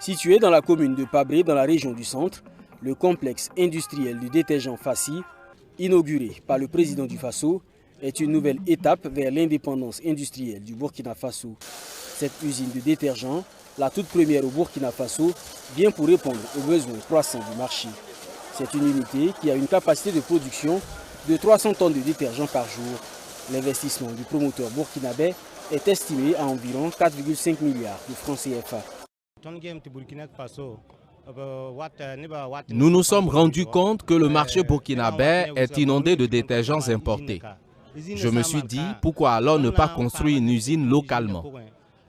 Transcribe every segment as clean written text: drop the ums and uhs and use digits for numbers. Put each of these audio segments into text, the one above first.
Situé dans la commune de Pabré, dans la région du centre, le complexe industriel du détergent Fassi, inauguré par le président du Faso, est une nouvelle étape vers l'indépendance industrielle du Burkina Faso. Cette usine de détergent, la toute première au Burkina Faso, vient pour répondre aux besoins croissants du marché. C'est une unité qui a une capacité de production de 300 tonnes de détergent par jour. L'investissement du promoteur burkinabé est estimé à environ 4,5 milliards de francs CFA. Nous nous sommes rendus compte que le marché burkinabé est inondé de détergents importés. Je me suis dit, pourquoi alors ne pas construire une usine localement?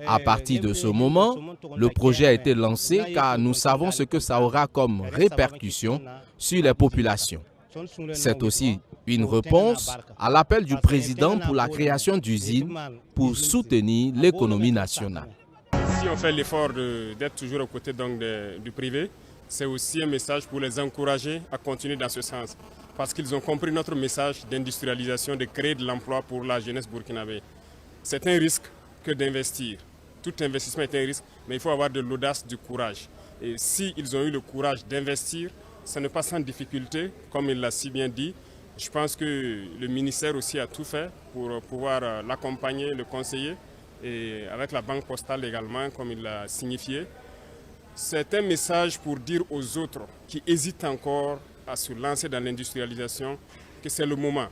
À partir de ce moment, le projet a été lancé car nous savons ce que ça aura comme répercussion sur les populations. C'est aussi une réponse à l'appel du président pour la création d'usines pour soutenir l'économie nationale. Si on fait l'effort d'être toujours aux côtés du privé, c'est aussi un message pour les encourager à continuer dans ce sens. Parce qu'ils ont compris notre message d'industrialisation, de créer de l'emploi pour la jeunesse burkinabé. C'est un risque que d'investir. Tout investissement est un risque, mais il faut avoir de l'audace, du courage. Et s'ils ont eu le courage d'investir, ce n'est pas sans difficulté, comme il l'a si bien dit. Je pense que le ministère aussi a tout fait pour pouvoir l'accompagner, le conseiller, et avec la banque postale également, comme il l'a signifié. C'est un message pour dire aux autres qui hésitent encore à se lancer dans l'industrialisation que c'est le moment.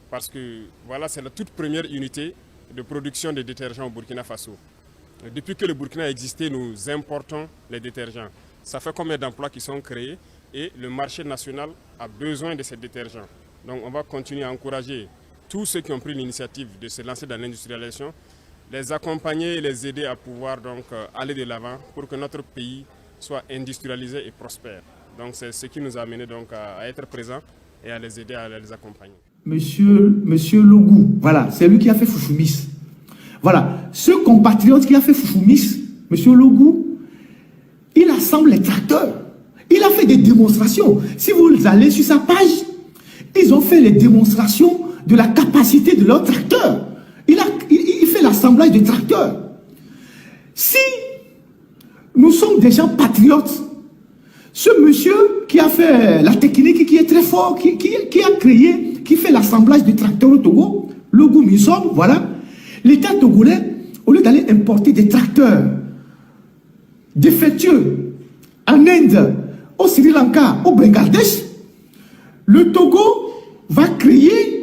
Parce que voilà, c'est la toute première unité de production de détergents au Burkina Faso. Depuis que le Burkina a existé, nous importons les détergents. Ça fait combien d'emplois qui sont créés et le marché national a besoin de ces détergents. Donc on va continuer à encourager tous ceux qui ont pris l'initiative de se lancer dans l'industrialisation, les accompagner et les aider à pouvoir donc aller de l'avant pour que notre pays soit industrialisé et prospère. Donc c'est ce qui nous a amené donc à être présents et à les aider, à les accompagner. Monsieur Logou, voilà, c'est lui qui a fait Foufoumis. Voilà, ce compatriote qui a fait Foufoumis, Monsieur Logou, il assemble les tracteurs. Il a fait des démonstrations. Si vous allez sur sa page, ils ont fait les démonstrations de la capacité de leur tracteur. Il fait l'assemblage de tracteurs. Si nous sommes des gens patriotes, ce monsieur qui a fait la technique, qui est très fort, qui a créé, qui fait l'assemblage de tracteurs au Togo, Logou Misom, voilà, l'État togolais, au lieu d'aller importer des tracteurs défectueux en Inde, au Sri Lanka, au Bangladesh, le Togo va créer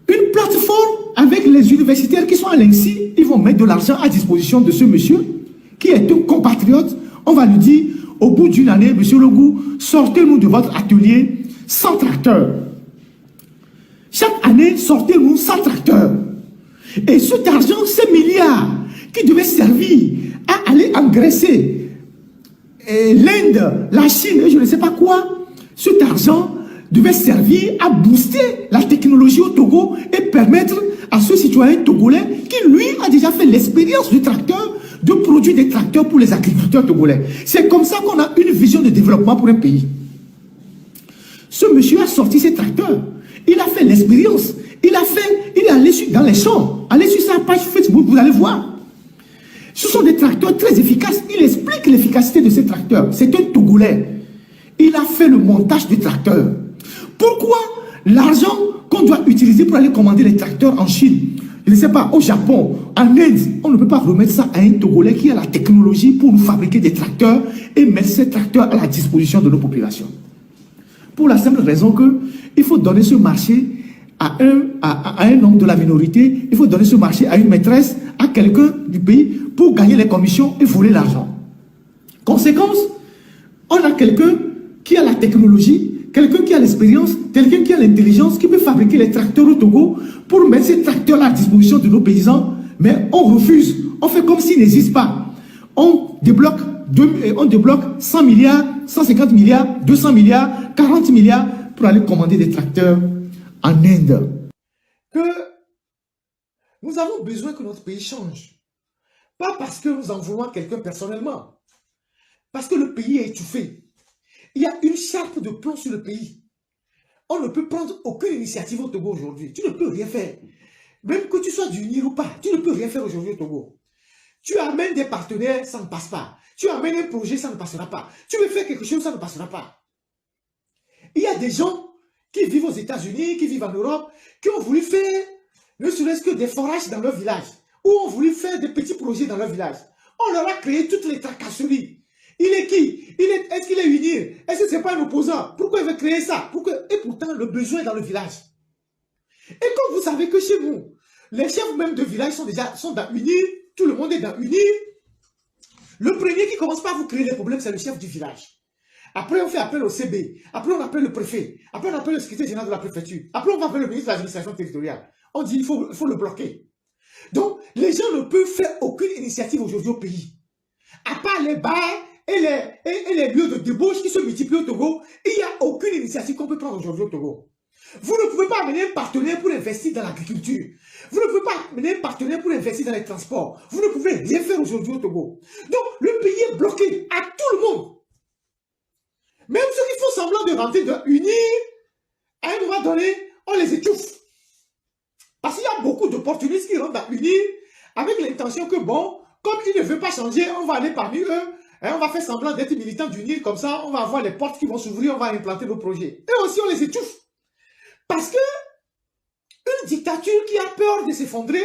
une plateforme avec les universitaires qui sont à l'INSI. Ils vont mettre de l'argent à disposition de ce monsieur qui est un compatriote. On va lui dire, au bout d'une année, monsieur Logou, sortez-nous de votre atelier 100 tracteurs. Chaque année, sortez-nous 100 tracteurs. Et cet argent, ces milliards qui devaient servir à aller engraisser l'Inde, la Chine, je ne sais pas quoi, cet argent devait servir à booster la technologie au Togo et permettre à ce citoyen togolais qui, lui, a déjà fait l'expérience du tracteur, de produire des tracteurs pour les agriculteurs togolais. C'est comme ça qu'on a une vision de développement pour un pays. Ce monsieur a sorti ses tracteurs. Il a fait l'expérience. Il est allé dans les champs. Allez sur sa page Facebook, vous allez voir. Ce sont des tracteurs très efficaces. Il explique l'efficacité de ces tracteurs. C'est un Togolais. Il a fait le montage du tracteur. Pourquoi l'argent qu'on doit utiliser pour aller commander les tracteurs en Chine, je ne sais pas, au Japon, en Inde, on ne peut pas remettre ça à un Togolais qui a la technologie pour nous fabriquer des tracteurs et mettre ces tracteurs à la disposition de nos populations. Pour la simple raison qu'il faut donner ce marché à un homme de la minorité, il faut donner ce marché à une maîtresse, à quelqu'un du pays pour gagner les commissions et voler l'argent. Conséquence, on a quelqu'un qui a la technologie, quelqu'un qui a l'expérience, quelqu'un qui a l'intelligence, qui peut fabriquer les tracteurs au Togo pour mettre ces tracteurs à la disposition de nos paysans, mais on refuse, on fait comme s'ils n'existent pas. On débloque 100 milliards, 150 milliards, 200 milliards, 40 milliards pour aller commander des tracteurs en Inde. Que nous avons besoin que notre pays change. Pas parce que nous en voulons à quelqu'un personnellement. Parce que le pays est étouffé. Il y a une charpe de plomb sur le pays. On ne peut prendre aucune initiative au Togo aujourd'hui. Tu ne peux rien faire. Même que tu sois du NIR ou pas, tu ne peux rien faire aujourd'hui au Togo. Tu amènes des partenaires, ça ne passe pas. Tu amènes un projet, ça ne passera pas. Tu veux faire quelque chose, ça ne passera pas. Il y a des gens qui vivent aux États-Unis, qui vivent en Europe, qui ont voulu faire ne serait-ce que des forages dans leur village, ou ont voulu faire des petits projets dans leur village. On leur a créé toutes les tracasseries. Il est qui? Est-ce qu'il est unir? Est-ce que ce n'est pas un opposant? Pourquoi il veut créer ça? Et pourtant, le besoin est dans le village. Et comme vous savez que chez vous, les chefs même de village sont dans unir, tout le monde est dans unir. Le premier qui commence par vous créer les problèmes, c'est le chef du village. Après, on fait appel au CB. Après, on appelle le préfet. Après, on appelle le secrétaire général de la préfecture. Après, on va appeler le ministre de l'administration territoriale. On dit qu'il faut le bloquer. Donc, les gens ne peuvent faire aucune initiative aujourd'hui au pays. À part les bars et les lieux de débauche qui se multiplient au Togo, il n'y a aucune initiative qu'on peut prendre aujourd'hui au Togo. Vous ne pouvez pas amener un partenaire pour investir dans l'agriculture. Vous ne pouvez pas amener un partenaire pour investir dans les transports. Vous ne pouvez rien faire aujourd'hui au Togo. Donc, le pays est bloqué à tout le monde. Même ceux qui font semblant de rentrer, de unir, à un moment donné, on les étouffe. Parce qu'il y a beaucoup d'opportunistes qui rentrent dans unir avec l'intention que, bon, comme ils ne veulent pas changer, on va aller parmi eux, et on va faire semblant d'être militants d'unir, comme ça, on va avoir les portes qui vont s'ouvrir, on va implanter nos projets. Et aussi, on les étouffe. Parce que une dictature qui a peur de s'effondrer,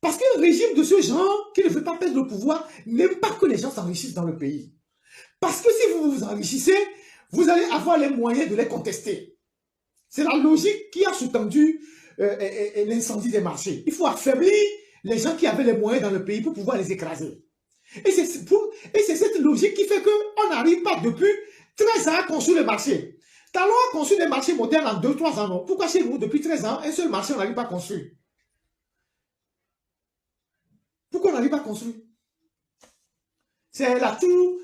parce qu'un régime de ce genre, qui ne veut pas perdre le pouvoir, n'aime pas que les gens s'enrichissent dans le pays. Parce que si vous vous enrichissez, vous allez avoir les moyens de les contester. C'est la logique qui a sous-tendu l'incendie des marchés. Il faut affaiblir les gens qui avaient les moyens dans le pays pour pouvoir les écraser. Et c'est cette logique qui fait qu'on n'arrive pas depuis 13 ans à construire les marchés. Talon a construit des marchés modernes en 2-3 ans. Non? Pourquoi chez nous, depuis 13 ans, un seul marché, on n'arrive pas à construire? Pourquoi on n'arrive pas à construire? C'est la tour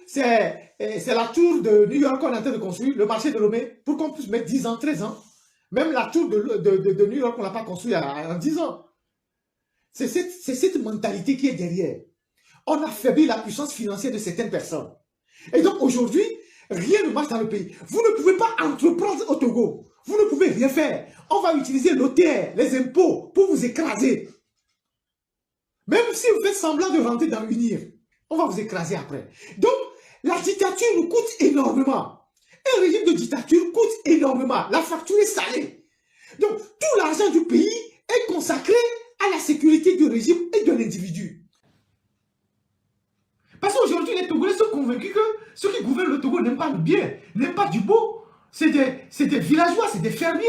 de New York qu'on est en train de construire, le marché de Lomé, pour qu'on puisse mettre 10 ans, 13 ans. Même la tour de New York, on ne l'a pas construit en 10 ans. C'est cette mentalité qui est derrière. On affaiblit la puissance financière de certaines personnes. Et donc aujourd'hui, rien ne marche dans le pays. Vous ne pouvez pas entreprendre au Togo. Vous ne pouvez rien faire. On va utiliser l'OTR, les impôts, pour vous écraser. Même si vous faites semblant de rentrer dans l'UNIR, on va vous écraser après. Donc, la dictature nous coûte énormément. Un régime de dictature coûte énormément. La facture est salée. Donc, tout l'argent du pays est consacré à la sécurité du régime et de l'individu. Parce qu'aujourd'hui, les Togolais sont convaincus que ceux qui gouvernent le Togo n'aiment pas le bien, n'aiment pas du beau. C'est des villageois, c'est des fermiers.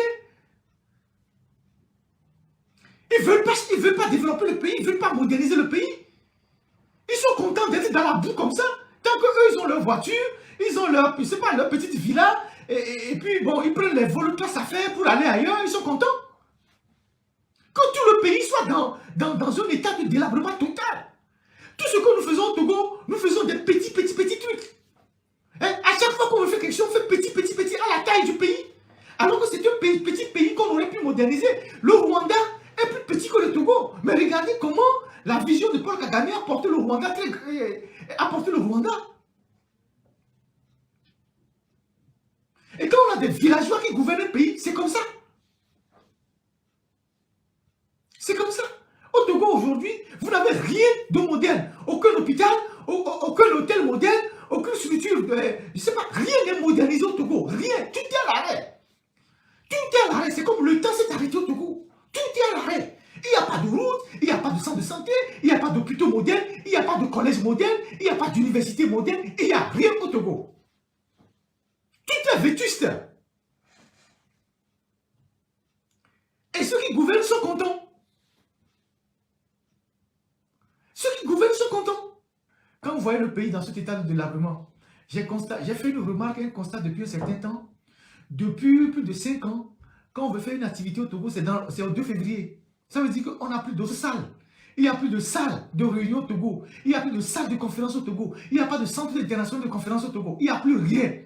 Ils ne veulent pas développer le pays, ils ne veulent pas moderniser le pays. Ils sont contents d'être dans la boue comme ça. Tant qu'eux, ils ont leur voiture, ils ont leur petite villa, et puis bon, ils prennent les vols de classe affaires pour aller ailleurs, ils sont contents. Que tout le pays soit dans un état de délabrement total. Tout ce que nous faisons au Togo, nous faisons des petits trucs. Hein? À chaque fois qu'on veut faire quelque chose, on fait petit à la taille du pays. Alors que c'est un petit pays qu'on aurait pu moderniser. Le Rwanda est plus petit que le Togo. Mais regardez comment la vision de Paul Kagame a porté le Rwanda. Et quand on a des villageois qui gouvernent le pays, c'est comme ça. C'est comme ça. Au Togo aujourd'hui, vous n'avez rien de moderne. Aucun hôpital, aucun hôtel moderne, aucune structure, je ne sais pas, rien n'est modernisé au Togo. Rien. Tout est à l'arrêt. Tout est à l'arrêt. C'est comme le temps s'est arrêté au Togo. Tout est à l'arrêt. Il n'y a pas de route, il n'y a pas de centre de santé, il n'y a pas d'hôpitaux modernes, il n'y a pas de collège moderne, il n'y a pas d'université moderne, il n'y a rien au Togo. Tout est vétuste. Et ceux qui gouvernent sont contents. Ceux qui gouvernent sont contents. Quand vous voyez le pays dans cet état de délabrement, j'ai fait une remarque, un constat depuis un certain temps. Depuis plus de 5 ans, quand on veut faire une activité au Togo, c'est au 2 février. Ça veut dire qu'on n'a plus de salles. Il n'y a plus de salles de réunion au Togo. Il n'y a plus de salles de conférence au Togo. Il n'y a pas de centre international de conférence au Togo. Il n'y a plus rien.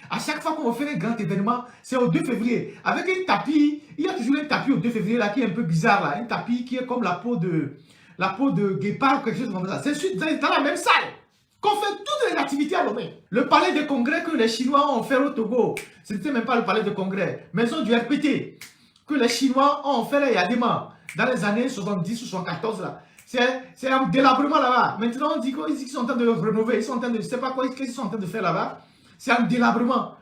À chaque fois qu'on va faire un grand événement, c'est au 2 février. Avec un tapis, il y a toujours un tapis au 2 février là, qui est un peu bizarre. Là. Un tapis qui est comme la peau de guépard ou quelque chose comme ça. C'est dans la même salle qu'on fait toutes les activités à Lomé. Le palais de congrès que les Chinois ont fait au Togo, ce n'était même pas le palais de congrès. Maison du RPT que les Chinois ont fait là, il y a des morts. Dans les années 70 ou 74 là. C'est un délabrement là-bas. Maintenant, on dit qu'ils sont en train de rénover, ils sont en train de, je ne sais pas quoi, qu'est-ce qu'ils sont en train de faire là-bas. C'est un délabrement.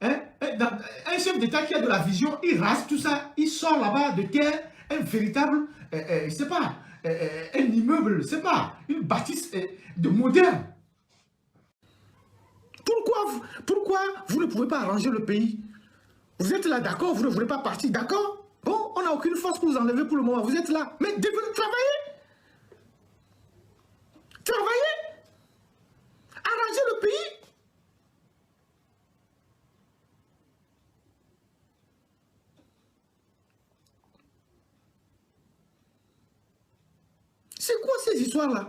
Hein? Un chef d'État qui a de la vision, il rase tout ça, il sort là-bas de terre un véritable, je ne sais pas, un immeuble, je ne sais pas, une bâtisse de moderne. Pourquoi vous ne pouvez pas arranger le pays? Vous êtes là, d'accord, vous ne voulez pas partir, d'accord? Bon, on n'a aucune force pour vous enlever pour le moment, vous êtes là, mais devenez travailler. Travailler. Arranger le pays. C'est quoi ces histoires-là?